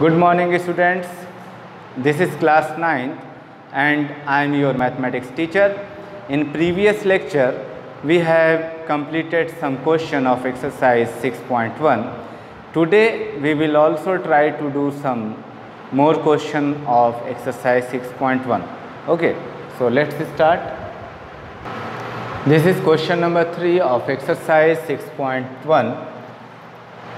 Good morning students, this is class 9th and I am your mathematics teacher. In previous lecture we have completed some question of exercise 6.1. Today we will also try to do some more question of exercise 6.1. Okay, so let's start. This is question number 3 of exercise 6.1.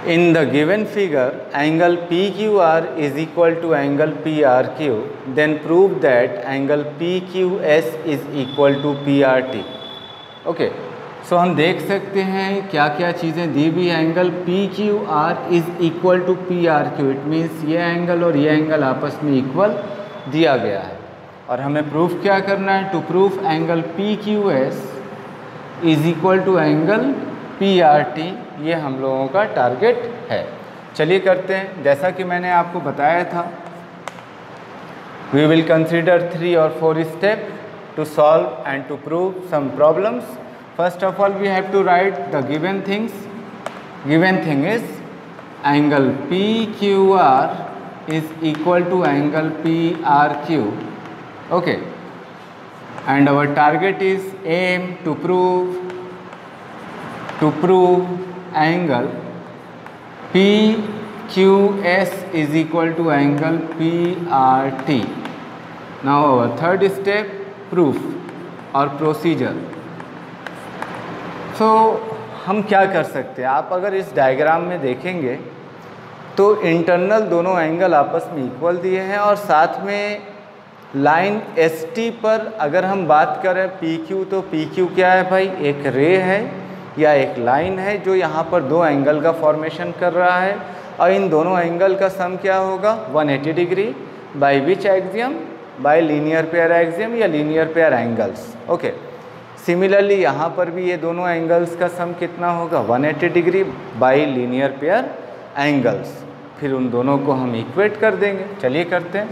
In the given figure, angle PQR is equal to angle PRQ, then prove that angle PQS is equal to PRT. Okay, so हम देख सकते हैं क्या क्या चीज़ें दी हुई। Angle PQR is equal to PRQ, it means ये एंगल और ये एंगल आपस में इक्वल दिया गया है और हमें प्रूफ क्या करना है। To proof angle PQS is equal to angle PRT, ये हम लोगों का टारगेट है। चलिए करते हैं। जैसा कि मैंने आपको बताया था, वी विल कंसीडर 3 और 4 step to solve and to prove some problems. First of all we have to write the given things. Given thing is angle PQR is equal to angle PRQ। Okay, and our target is aim to prove angle PQS is equal to angle PRT. Now our third step, proof or procedure. So हम क्या कर सकते हैं, आप अगर इस diagram में देखेंगे तो इंटरनल दोनों एंगल आपस में इक्वल दिए हैं और साथ में लाइन ST पर अगर हम बात करें PQ, तो PQ क्या है भाई, एक रे है या एक लाइन है जो यहाँ पर दो एंगल का फॉर्मेशन कर रहा है और इन दोनों एंगल का सम क्या होगा 180 degree. By which axiom, by linear pair axiom या linear pair angles. Okay, similarly यहाँ पर भी ये दोनों एंगल्स का सम कितना होगा 180 degree bye linear pair angles. फिर उन दोनों को हम इक्वेट कर देंगे। चलिए करते हैं।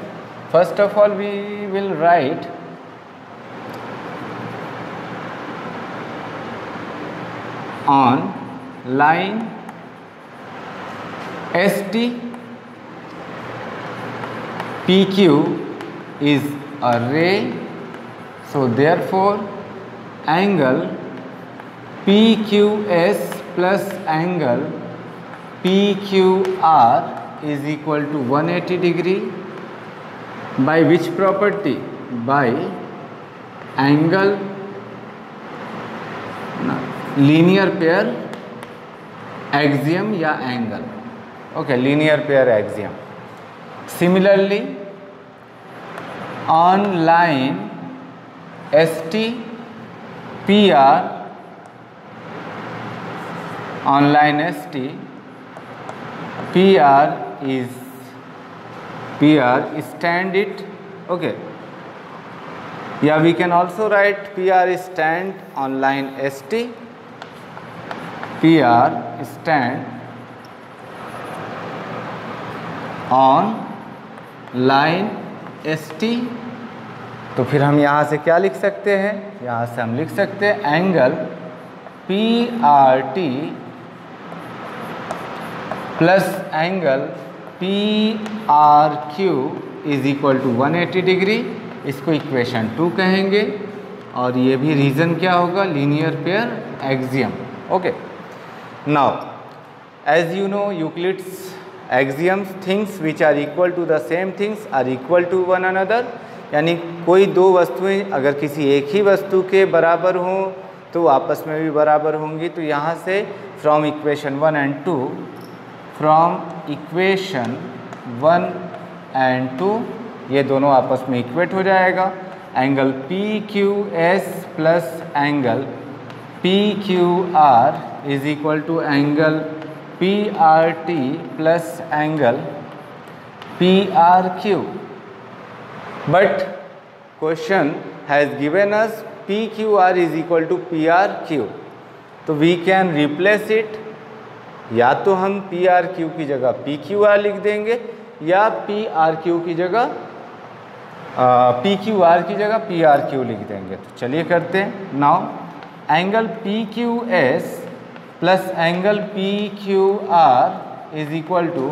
First of all we will write on line ST, PQ is a ray, so therefore angle PQS plus angle PQR is equal to 180 degree. By which property? By angle linear pair axiom या angle. Okay, linear pair axiom. Similarly on line ST PR, on line ST PR stand it. Okay, yeah, we can also write PR stand on line ST, PR stand on line ST। तो फिर हम यहाँ से क्या लिख सकते हैं, यहाँ से हम लिख सकते हैं angle PRT plus angle PRQ is equal to 180 degree. इसको इक्वेशन 2 कहेंगे और ये भी रीज़न क्या होगा, linear pair axiom. Okay, now as you know Euclid's axioms, things which are equal to the same things are equal to one another। यानी कोई दो वस्तुएं अगर किसी एक ही वस्तु के बराबर हों तो आपस में भी बराबर होंगी। तो यहाँ से from equation 1 and 2, from equation 1 and 2 ये दोनों आपस में इक्वेट हो जाएगा। Angle PQS plus angle PQR is equal to angle PRT plus angle PRQ. But question has given us PQR is equal to PRQ, तो we can replace it। या तो हम PRQ की जगह PQR लिख देंगे या PRQ की जगह PQR की जगह PRQ लिख देंगे। तो चलिए करते हैं। Now angle PQS plus angle PQR is equal to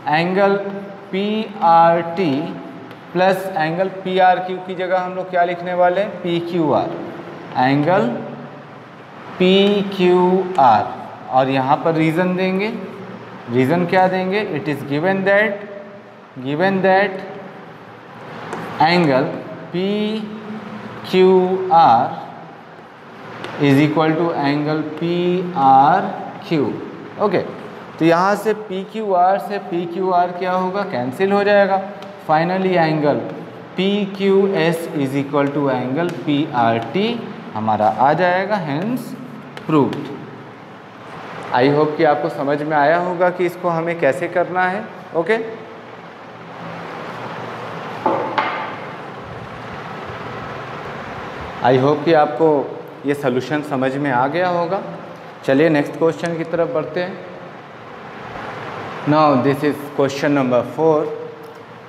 angle P R T plus angle P R Q की जगह हम लोग क्या लिखने वाले हैं, P Q R, angle P Q R. और यहाँ पर रीज़न देंगे, रीज़न क्या देंगे, it is given that angle P Q R is equal to angle P R Q. Okay, तो यहाँ से पी क्यू आर से पी क्यू आर क्या होगा, कैंसिल हो जाएगा। Finally angle P Q S is equal to angle P R T हमारा आ जाएगा, हेंस प्रूव्ड। आई होप कि आपको समझ में आया होगा कि इसको हमें कैसे करना है। ओके, आई होप कि आपको ये सॉल्यूशन समझ में आ गया होगा। चलिए नेक्स्ट क्वेश्चन की तरफ बढ़ते हैं। Now this is question number 4।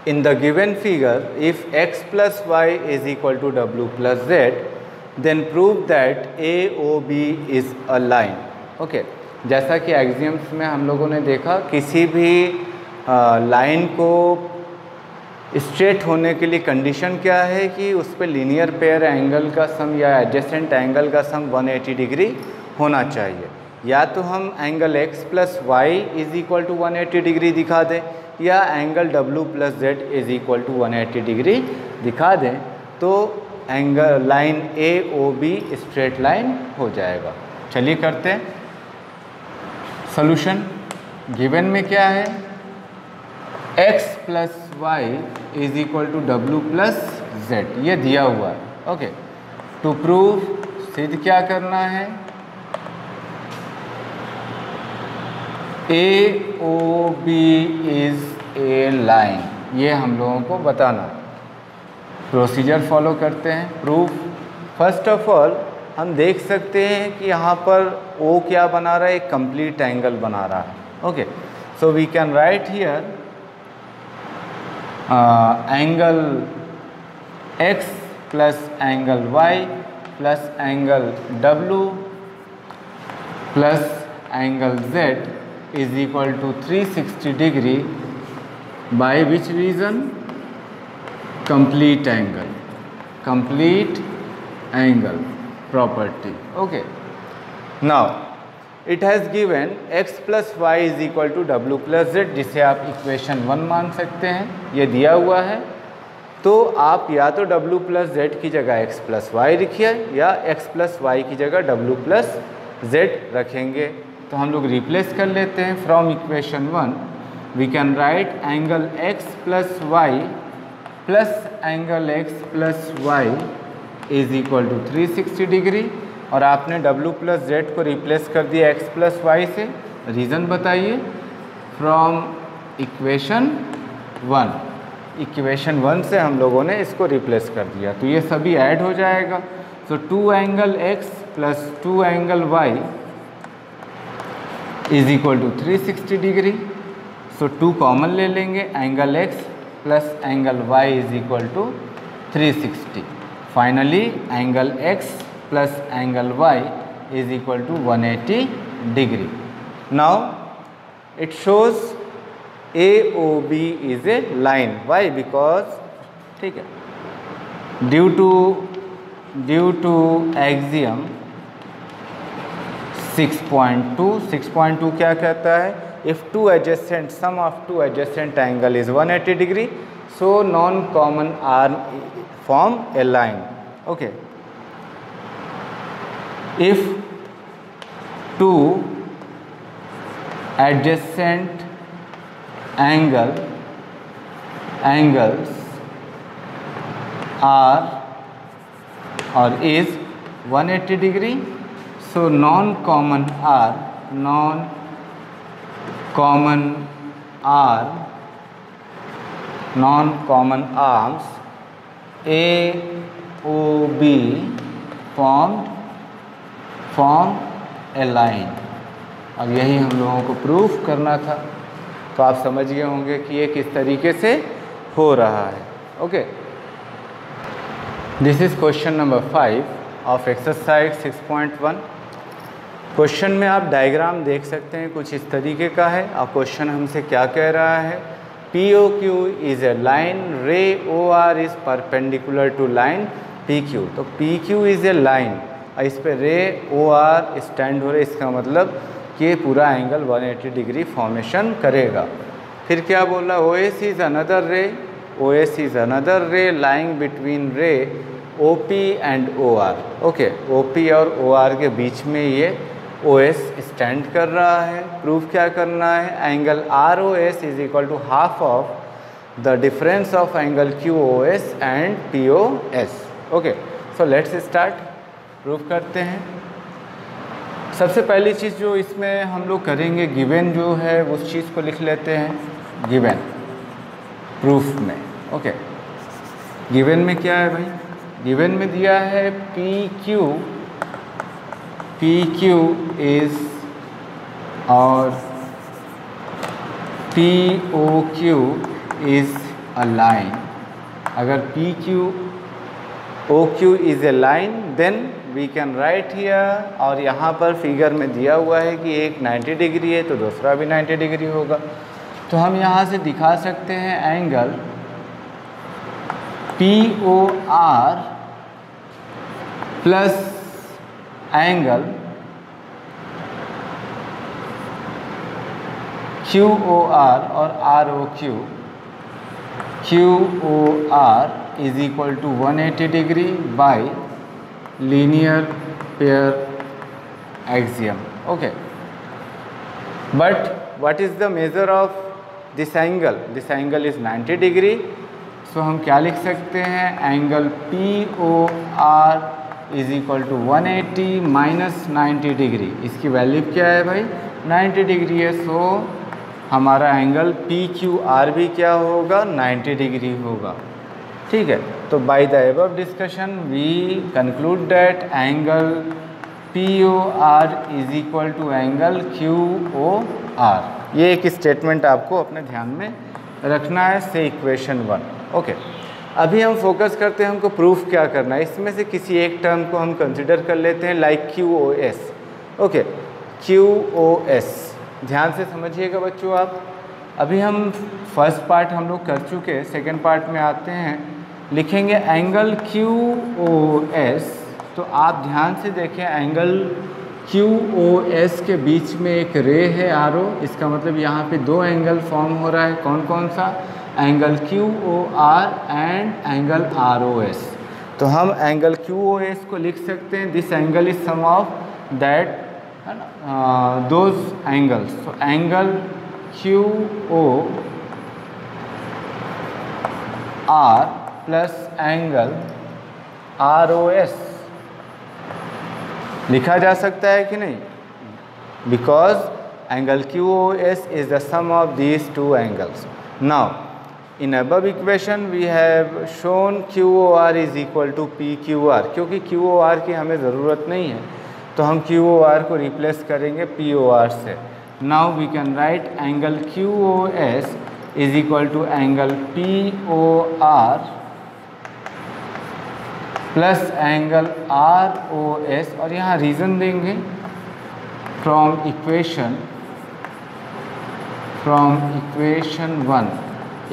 In the given figure if x plus Y is equal to w plus Z then prove that AOB is a line. Okay, जैसा कि एक्सियम्स में हम लोगों ने देखा, किसी भी लाइन को स्ट्रेट होने के लिए कंडीशन क्या है कि उस पर लीनियर पेयर एंगल का सम या एडजेसेंट एंगल का सम 180 डिग्री होना चाहिए। या तो हम angle x plus Y is equal to 180 degree दिखा दें, या angle w plus Z is equal to 180 degree दिखा दें, तो angle line AOB straight line हो जाएगा। चलिए करते हैं सोल्यूशन। गिवन में क्या है, x plus Y is equal to w plus Z, ये दिया हुआ है। ओके, टू प्रूव सिद्ध क्या करना है, AOB इज ए लाइन, ये हम लोगों को बताना। प्रोसीजर फॉलो करते हैं। प्रूफ, फर्स्ट ऑफ ऑल हम देख सकते हैं कि यहाँ पर O क्या बना रहा है, एक कंप्लीट एंगल बना रहा है। Okay, so we can write here angle x plus angle y plus angle w plus angle z is equal to 360 degree by which reason, complete angle property. Okay, now it has given x plus Y is equal to w plus Z, जिसे आप equation 1 मान सकते हैं, ये दिया हुआ है। तो आप या तो w प्लस जेड की जगह x प्लस वाई लिखिए, या x प्लस वाई की जगह w प्लस जेड रखेंगे। तो हम लोग रिप्लेस कर लेते हैं। From equation 1 we can write angle x plus Y plus angle x plus Y is equal to 360 degree, और आपने w प्लस जेड को रिप्लेस कर दिया x प्लस वाई से। रीज़न बताइए। फ्रॉम इक्वेशन 1 से हम लोगों ने इसको रिप्लेस कर दिया, तो ये सभी ऐड हो जाएगा। तो 2 angle x plus 2 angle y is equal to 360 degree. So 2 common ले लेंगे, angle x plus angle y is equal to 360। Finally angle x plus angle y is equal to 180 degree. Now it shows AOB is a line. Why? Because, ठीक है, due to axiom 6.2 क्या कहता है, if sum of two adjacent angle is 180 degree, so non common arm form A line. Okay, if two adjacent angles are or is 180 degree, so non-common arms AOB form a line। अब यही हम लोगों को proof करना था, तो आप समझ गए होंगे कि ये किस तरीके से हो रहा है। Okay, this is question number 5 of exercise 6.1। Question में आप डायग्राम देख सकते हैं, कुछ इस तरीके का है। और क्वेश्चन हमसे क्या कह रहा है, POQ is a line, ray OR is perpendicular to line PQ। तो PQ इज ए लाइन और इस पे रे OR स्टैंड हो रहे, इसका मतलब कि पूरा एंगल 180 डिग्री फॉर्मेशन करेगा। फिर क्या बोला, OS इज अनदर रे, OS इज अनदर रे लाइंग बिटवीन रे OP and OR। Okay, OP और OR के बीच में ये OS स्टैंड कर रहा है। प्रूफ क्या करना है, angle ROS is equal to half of the difference of angle QOS and POS। Okay, so let's start, proof करते हैं। सबसे पहली चीज़ जो इसमें हम लोग करेंगे, गिवन जो है उस चीज़ को लिख लेते हैं, गिवन प्रूफ में। ओके, गिवन में क्या है भाई, गिवन में दिया है PQ इज और POQ इज अ लाइन। अगर POQ is a line then we can write here, और यहाँ पर फिगर में दिया हुआ है कि एक 90 डिग्री है तो दूसरा भी 90 डिग्री होगा। तो हम यहाँ से दिखा सकते हैं angle POR plus angle QOR और ROQ, QOR is equal to 180 degree by linear pair axiom. Okay, but what is the measure of this angle, this angle is 90 degree. So हम क्या लिख सकते हैं, angle POR is equal to 180 minus 90 degree. इसकी value क्या है भाई, 90 degree है। सो हमारा एंगल PQR भी क्या होगा, 90 डिग्री होगा। ठीक है, तो by the above discussion we conclude that angle POR is equal to angle QOR। ये एक स्टेटमेंट आपको अपने ध्यान में रखना है से इक्वेशन 1। ओके, अभी हम फोकस करते हैं, हमको प्रूफ क्या करना है। इसमें से किसी एक टर्म को हम कंसिडर कर लेते हैं, लाइक QOS। ओके, QOS ध्यान से समझिएगा बच्चों आप। अभी हम फर्स्ट पार्ट हम लोग कर चुके, सेकेंड पार्ट में आते हैं, लिखेंगे एंगल QOS। तो आप ध्यान से देखें, एंगल QOS के बीच में एक रे है RO, इसका मतलब यहाँ पे दो एंगल फॉर्म हो रहा है। कौन कौन सा, angle QOR and angle ROS। तो हम एंगल QOS को लिख सकते हैं, this angle is sum of that those angles. तो angle QOR plus angle ROS लिखा जा सकता है कि नहीं, because angle QOS is the sum of these two angles. Now in above equation we have shown QOR is equal to PQR। क्योंकि QOR की हमें ज़रूरत नहीं है तो हम QOR को रिप्लेस करेंगे POR से। Now we can write angle QOS is equal to angle POR plus angle ROS, और यहाँ रीज़न देंगे फ्रॉम इक्वेशन 1।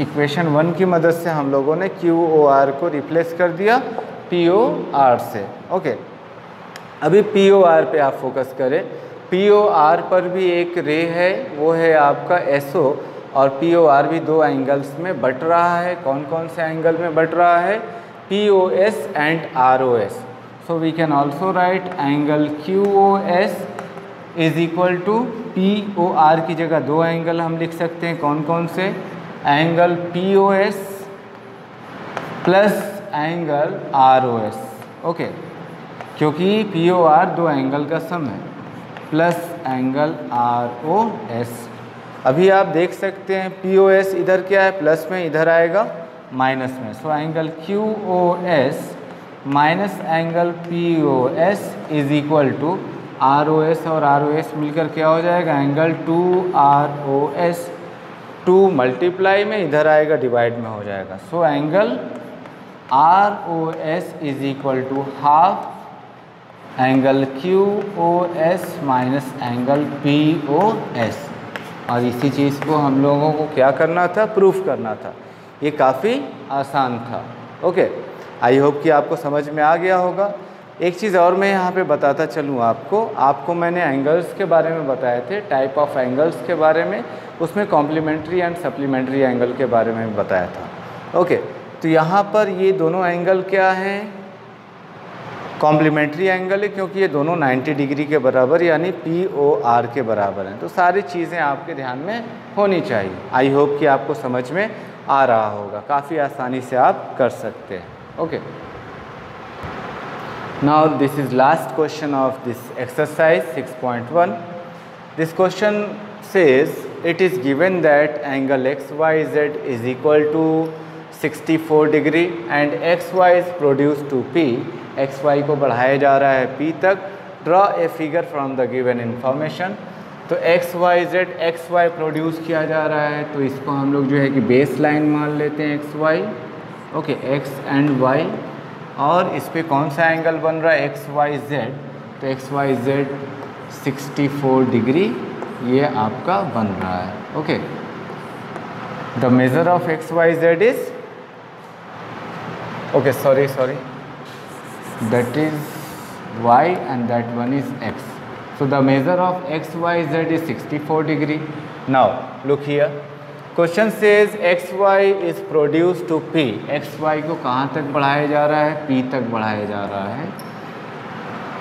इक्वेशन 1 की मदद से हम लोगों ने QOR को रिप्लेस कर दिया POR से। ओके, अभी POR पे आप फोकस करें। POR पर भी एक रे है, वो है आपका SO, और POR भी दो एंगल्स में बट रहा है। कौन कौन से एंगल में बट रहा है, POS and ROS। So we can also write angle QOS is equal to POR की जगह दो एंगल हम लिख सकते हैं। कौन कौन से, angle POS plus angle ROS। Okay, क्योंकि POR दो एंगल का सम है, प्लस एंगल ROS। अभी आप देख सकते हैं POS इधर क्या है, प्लस में, इधर आएगा माइनस में। So angle QOS minus angle POS is equal to ROS, और ROS मिलकर क्या हो जाएगा, एंगल 2ROS। 2 मल्टीप्लाई में, इधर आएगा डिवाइड में हो जाएगा। So angle ROS is equal to half angle QOS minus angle POS, और इसी चीज़ को हम लोगों को क्या करना था, प्रूफ करना था। ये काफ़ी आसान था। ओके, आई होप कि आपको समझ में आ गया होगा। एक चीज़ और मैं यहाँ पे बताता चलूँ आपको मैंने एंगल्स के बारे में बताए थे, टाइप ऑफ एंगल्स के बारे में, उसमें कॉम्प्लीमेंट्री एंड सप्लीमेंट्री एंगल के बारे में बताया था। ओके, तो यहाँ पर ये दोनों एंगल क्या हैं, कॉम्प्लीमेंट्री एंगल है, क्योंकि ये दोनों 90 डिग्री के बराबर यानी POR के बराबर हैं। तो सारी चीज़ें आपके ध्यान में होनी चाहिए। आई होप कि आपको समझ में आ रहा होगा, काफ़ी आसानी से आप कर सकते हैं। Okay, now this is last question of this exercise 6.1. This question says it is given that angle XYZ is equal to 64 degree and XY is produce to P। XY को बढ़ाया जा रहा है P तक। Draw a figure from the given information. तो XY produce किया जा रहा है, तो इसको हम लोग जो है कि बेस लाइन मान लेते हैं XY। Okay, X and Y, और इस पे कौन सा एंगल बन रहा है, XYZ। तो XYZ 64 डिग्री ये आपका बन रहा है। Okay, the measure of XYZ is, okay sorry that is Y and that one is X. So the measure of XYZ is 64 degree. Now look here, question says XY is produced to P. XY को कहाँ तक बढ़ाया जा रहा है, P तक बढ़ाया जा रहा है।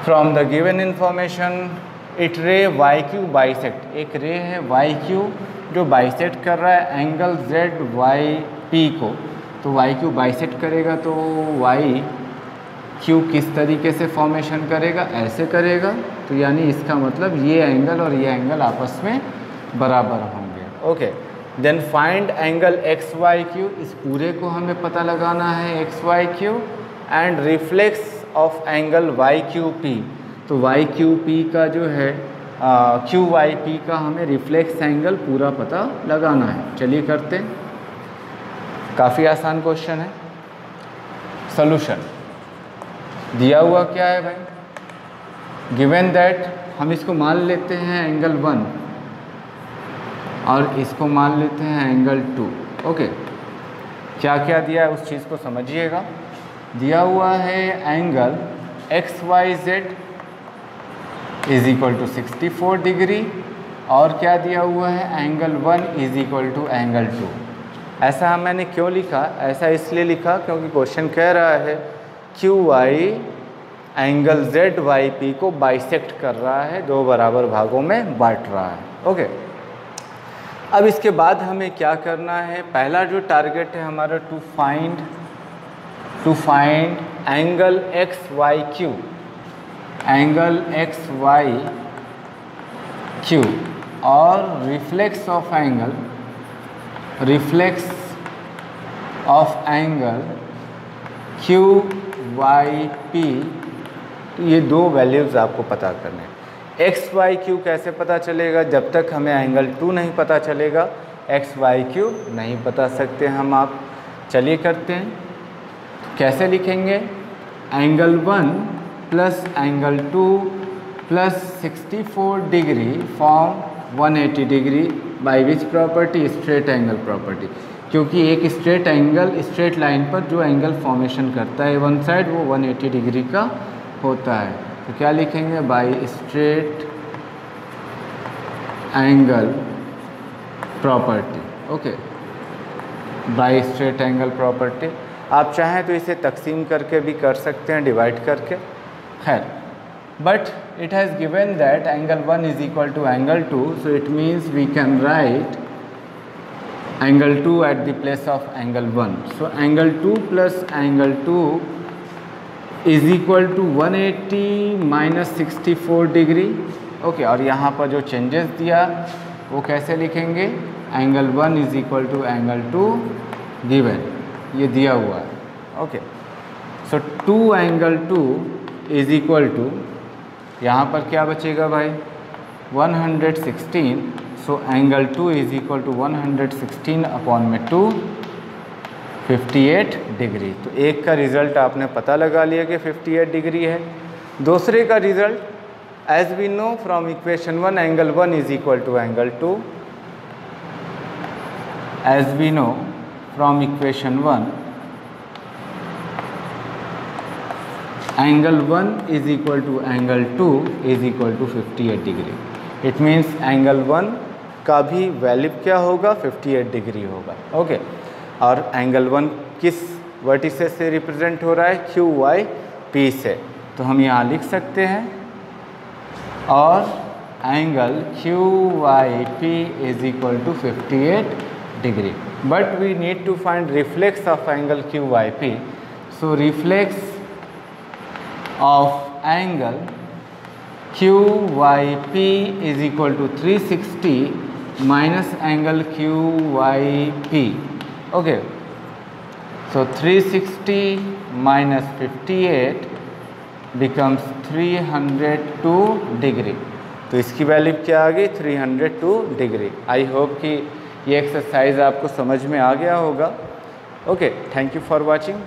From the given information it ray YQ bisect, एक रे है YQ जो बाइसेक्ट कर रहा है एंगल ZYP को। तो YQ बाइसेक्ट करेगा तो YQ किस तरीके से फॉर्मेशन करेगा, ऐसे करेगा। तो यानी इसका मतलब ये एंगल और ये एंगल आपस में बराबर होंगे। Okay, then find angle XYQ, इस पूरे को हमें पता लगाना है XYQ, and reflex of angle YQP। तो YQP का जो है QYP का हमें रिफ्लेक्स एंगल पूरा पता लगाना है। चलिए करते हैं, काफ़ी आसान क्वेश्चन है। सॉल्यूशन दिया हुआ क्या है भाई, गिवन दैट हम इसको मान लेते हैं एंगल 1 और इसको मान लेते हैं एंगल 2। ओके, क्या क्या दिया है उस चीज़ को समझिएगा। दिया हुआ है angle XYZ is equal to 64 degree, और क्या दिया हुआ है angle 1 is equal to angle 2। ऐसा मैंने क्यों लिखा, ऐसा इसलिए लिखा क्योंकि क्वेश्चन कह रहा है QY एंगल ZYP को बाइसेक्ट कर रहा है, दो बराबर भागों में बांट रहा है। ओके, अब इसके बाद हमें क्या करना है, पहला जो टारगेट है हमारा to find angle XYQ, angle XYQ, और रिफ्लेक्स ऑफ एंगल QYP। तो ये दो वैल्यूज़ आपको पता करने हैं। XYQ कैसे पता चलेगा, जब तक हमें एंगल 2 नहीं पता चलेगा XYQ नहीं बता सकते हम आप। चलिए करते हैं, कैसे लिखेंगे, angle 1 plus angle 2 plus 64 degree form 180 degree by which property, straight angle property. क्योंकि एक स्ट्रेट एंगल स्ट्रेट लाइन पर जो एंगल फॉर्मेशन करता है वन साइड वो 180 डिग्री का होता है। तो क्या लिखेंगे, by straight angle property. Okay, by straight angle property. आप चाहें तो इसे तकसीम करके भी कर सकते हैं, डिवाइड करके, खैर, but it has given that angle 1 is equal to angle 2, so it means we can write angle 2 at the place of angle 1. So angle 2 plus angle 2 is equal to 180 minus 64 degree. Okay, और यहाँ पर जो changes दिया वो कैसे लिखेंगे, angle 1 is equal to angle 2 given, ये दिया हुआ है। Okay, so 2 angle 2 is equal to, यहाँ पर क्या बचेगा भाई, 116। So angle 2 is equal to 116 upon में 2, 58 डिग्री। तो एक का रिज़ल्ट आपने पता लगा लिया कि 58 डिग्री है। दूसरे का result, as we know from equation 1 angle 1 is equal to angle 2, as we know from equation 1 angle 1 is equal to angle 2 is equal to 58 degree. It means angle 1 का भी वैल्यू क्या होगा, 58 डिग्री होगा। Okay, और angle 1 किस vertices से represent हो रहा है, क्यू वाई पी से, तो हम यहाँ लिख सकते हैं और angle Q Y P is equal to 58 degree. But we need to find reflex of angle Q Y P. So reflex of angle QYP is equal to 360 minus angle QYP. Okay, so 360 minus 58 becomes 302 degree. तो इसकी value क्या आ गई, 302 degree. I hope कि ये exercise आपको समझ में आ गया होगा। Okay, thank you for watching.